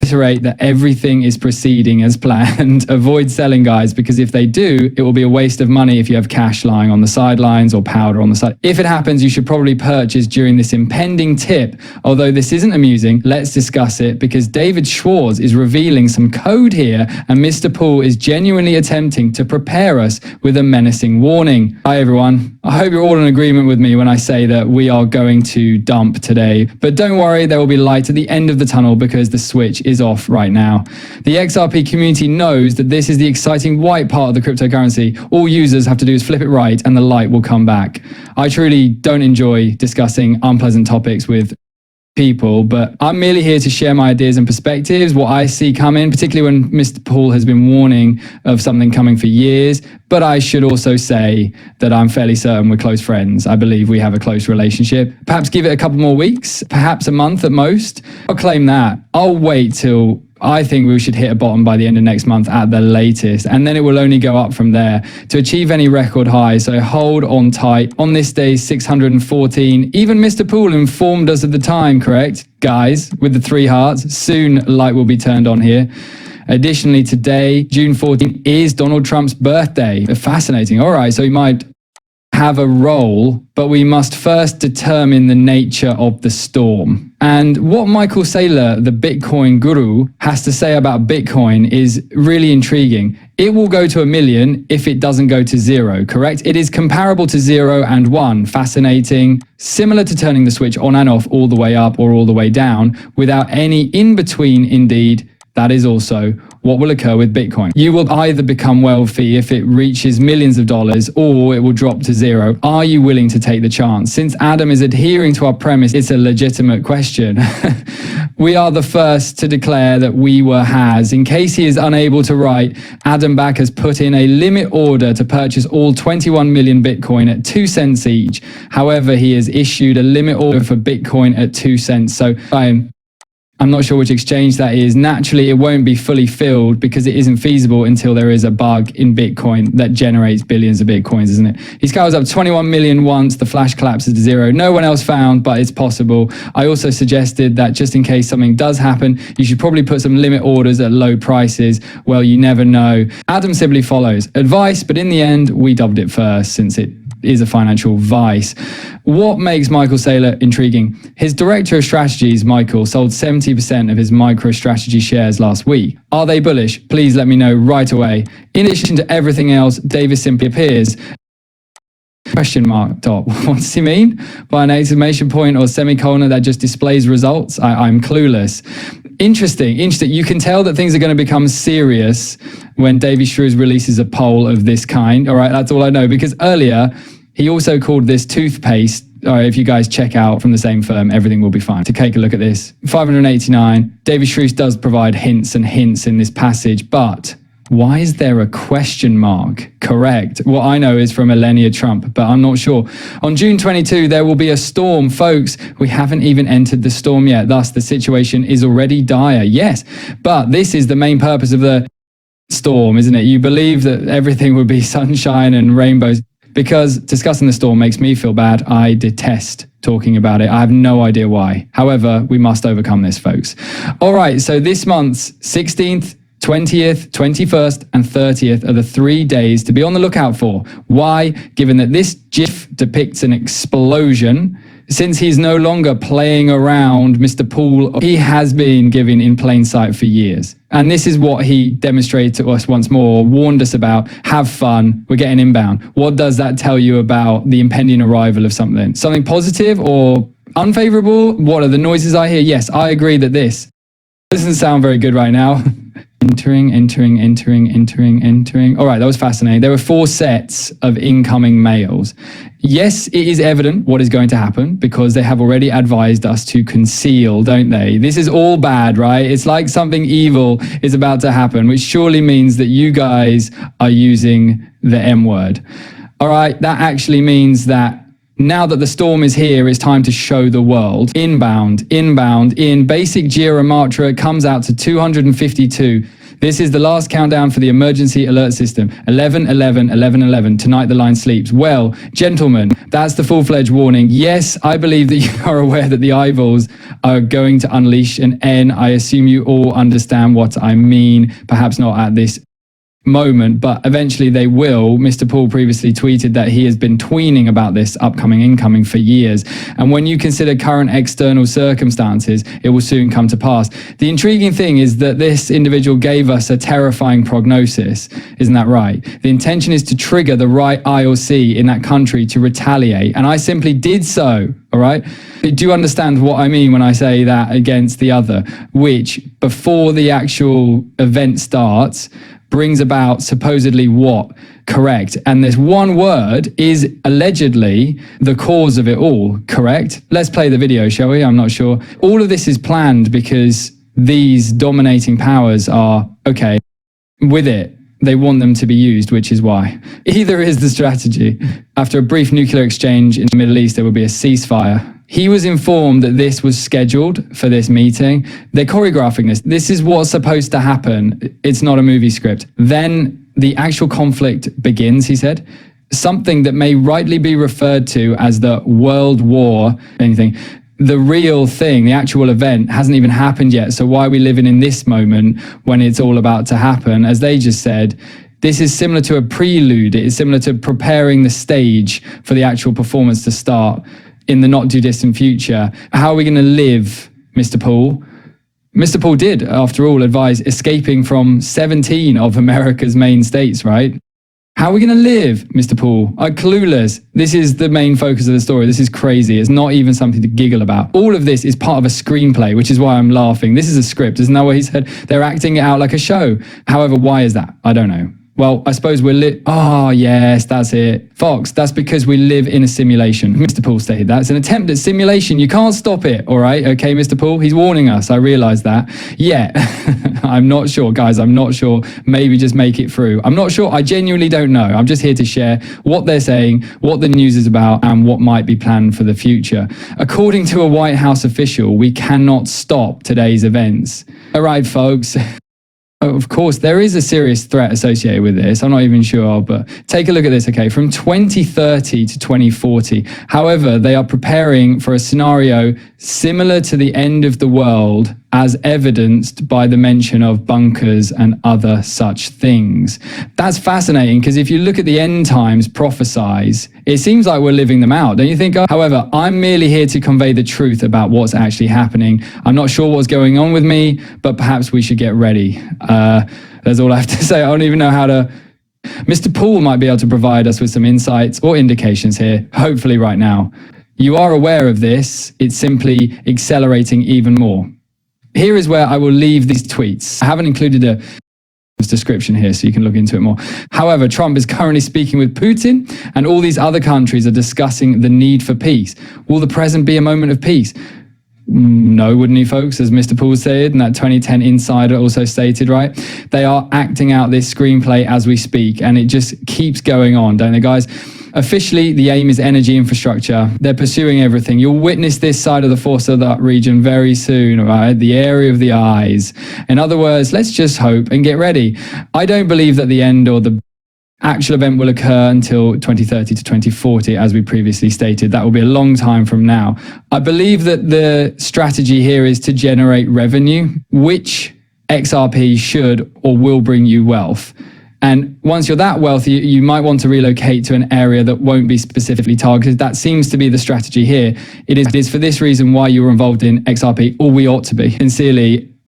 reiterate that everything is proceeding as planned. Avoid selling, guys, because if they do, it will be a waste of money if you have cash lying on the sidelines or powder on the side. If it happens, you should probably purchase during this impending tip. Although this isn't amusing, let's discuss it, because David Schwartz is revealing some code here, and Mr. Poole is genuinely attempting to prepare us with a menacing warning. Hi everyone. I hope you're all in agreement with me when I say that we are going to dump today. But don't worry, there will be light at the end of the tunnel because the switch is off right now. The XRP community knows that this is the exciting white part of the cryptocurrency. All users have to do is flip it right and the light will come back. I truly don't enjoy discussing unpleasant topics with people, but I'm merely here to share my ideas and perspectives, what I see coming, particularly when Mr. Poole has been warning of something coming for years. But I should also say that I'm fairly certain we're close friends. I believe we have a close relationship. Perhaps give it a couple more weeks, perhaps a month at most. I'll claim that. I'll wait till I think we should hit a bottom by the end of next month at the latest, and then it will only go up from there to achieve any record high. So hold on tight. On this day, 614. Even Mr. Poole informed us of the time, correct? Guys, with the 3 hearts, soon light will be turned on here. Additionally, today, June 14th, is Donald Trump's birthday. Fascinating. All right, so he might have a role, but we must first determine the nature of the storm. And what Michael Saylor, the Bitcoin guru, has to say about Bitcoin is really intriguing. It will go to 1 million if it doesn't go to 0, correct? It is comparable to 0 and 1. Fascinating. Similar to turning the switch on and off all the way up or all the way down without any in-between, indeed. That is also what will occur with Bitcoin. You will either become wealthy if it reaches millions of dollars, or it will drop to 0. Are you willing to take the chance? Since Adam is adhering to our premise, it's a legitimate question. We are the first to declare that we were has. In case he is unable to write, Adam Back has put in a limit order to purchase all 21 million Bitcoin at 2 cents each. However, he has issued a limit order for Bitcoin at 2 cents. So I'm not sure which exchange that is. Naturally, it won't be fully filled because it isn't feasible until there is a bug in Bitcoin that generates billions of Bitcoins, isn't it? He scales up 21 million once the flash collapses to 0. No one else found, but it's possible. I also suggested that just in case something does happen, you should probably put some limit orders at low prices. Well, you never know. Adam simply follows advice, but in the end, we dubbed it first since it is a financial vice. What makes Michael Saylor intriguing? His director of strategies, Michael, sold 70% of his MicroStrategy shares last week. Are they bullish? Please let me know right away. In addition to everything else, Davis simply appears. Question mark top. What does he mean by an exclamation point or semicolon that just displays results? I'm clueless. Interesting. You can tell that things are going to become serious when Davy Shrews releases a poll of this kind. All right, that's all I know, because earlier he also called this toothpaste. All right, if you guys check out from the same firm, everything will be fine. To take a look at this, 589. Davy Shrews does provide hints and hints in this passage, but why is there a question mark? Correct. What I know is from Melania Trump, but I'm not sure. On June 22, there will be a storm. Folks, we haven't even entered the storm yet. Thus, the situation is already dire. Yes, but this is the main purpose of the storm, isn't it? You believe that everything would be sunshine and rainbows. Because discussing the storm makes me feel bad. I detest talking about it. I have no idea why. However, we must overcome this, folks. All right, so this month's 16th, 20th, 21st, and 30th are the 3 days to be on the lookout for. Why? Given that this GIF depicts an explosion, since he's no longer playing around, Mr. Poole, he has been given in plain sight for years. And this is what he demonstrated to us once more, warned us about. Have fun. We're getting inbound. What does that tell you about the impending arrival of something? Something positive or unfavorable? What are the noises I hear? Yes, I agree that this doesn't sound very good right now. Entering. All right, that was fascinating. There were 4 sets of incoming mails. Yes, it is evident what is going to happen because they have already advised us to conceal, don't they? This is all bad, right? It's like something evil is about to happen, which surely means that you guys are using the M word. All right, that actually means that now that the storm is here, it's time to show the world. Inbound. In basic Gira Matra, it comes out to 252. This is the last countdown for the emergency alert system. 11, 11, 11, 11. Tonight the line sleeps. Well, gentlemen, that's the full-fledged warning. Yes, I believe that you are aware that the eyeballs are going to unleash an N. I assume you all understand what I mean. Perhaps not at this moment, but eventually they will. Mr. Paul previously tweeted that he has been tweening about this upcoming incoming for years, and when you consider current external circumstances, it will soon come to pass. The intriguing thing is that this individual gave us a terrifying prognosis. Isn't that right? The intention is to trigger the right IOC in that country to retaliate, and I simply did so. All right. Do you understand what I mean when I say that against the other, which before the actual event starts brings about supposedly what? Correct. And this one word is allegedly the cause of it all. Correct. Let's play the video, shall we? I'm not sure. All of this is planned because these dominating powers are okay with it. They want them to be used, which is why. Either is the strategy. After a brief nuclear exchange in the Middle East, there will be a ceasefire. He was informed that this was scheduled for this meeting. They're choreographing this. This is what's supposed to happen. It's not a movie script. Then the actual conflict begins, he said. Something that may rightly be referred to as the World War, anything. The real thing, the actual event, hasn't even happened yet. So why are we living in this moment when it's all about to happen? As they just said, this is similar to a prelude. It is similar to preparing the stage for the actual performance to start in the not too distant future. How are we going to live, Mr. Paul? Mr. Paul did, after all, advise escaping from 17 of America's main states, right? How are we going to live, Mr. Paul? I'm clueless. This is the main focus of the story. This is crazy. It's not even something to giggle about. All of this is part of a screenplay, which is why I'm laughing. This is a script. Isn't that what he said? They're acting it out like a show. However, why is that? I don't know. Well, I suppose we're oh, yes, that's it. Fox, that's because we live in a simulation. Mr. Paul stated that. It's an attempt at simulation. You can't stop it, all right? Okay, Mr. Paul? He's warning us. I realize that. Yeah, I'm not sure, guys. I'm not sure. Maybe just make it through. I'm not sure. I genuinely don't know. I'm just here to share what they're saying, what the news is about, and what might be planned for the future. According to a White House official, we cannot stop today's events. All right, folks. Of course, there is a serious threat associated with this. I'm not even sure, but take a look at this, okay? From 2030 to 2040. However, they are preparing for a scenario similar to the end of the world, as evidenced by the mention of bunkers and other such things. That's fascinating, because if you look at the end times prophesies, it seems like we're living them out, don't you think? However, I'm merely here to convey the truth about what's actually happening. I'm not sure what's going on with me, but perhaps we should get ready. That's all I have to say. I don't even know how to... Mr. Paul might be able to provide us with some insights or indications here, hopefully right now. You are aware of this. It's simply accelerating even more. Here is where I will leave these tweets. I haven't included a description here so you can look into it more. However, Trump is currently speaking with Putin, and all these other countries are discussing the need for peace. Will the present be a moment of peace? No, wouldn't he, folks? As Mr. Paul said, and that 2010 insider also stated, right? They are acting out this screenplay as we speak, and it just keeps going on, don't they, guys? Officially, the aim is energy infrastructure. They're pursuing everything. You'll witness this side of the force of that region very soon, right? The area of the eyes. In other words, let's just hope and get ready. I don't believe that the end or the actual event will occur until 2030 to 2040, as we previously stated. That will be a long time from now. I believe that the strategy here is to generate revenue, which XRP should or will bring you wealth. And once you're that wealthy, you might want to relocate to an area that won't be specifically targeted. That seems to be the strategy here. It is for this reason why you were involved in XRP, or we ought to be. Sincerely,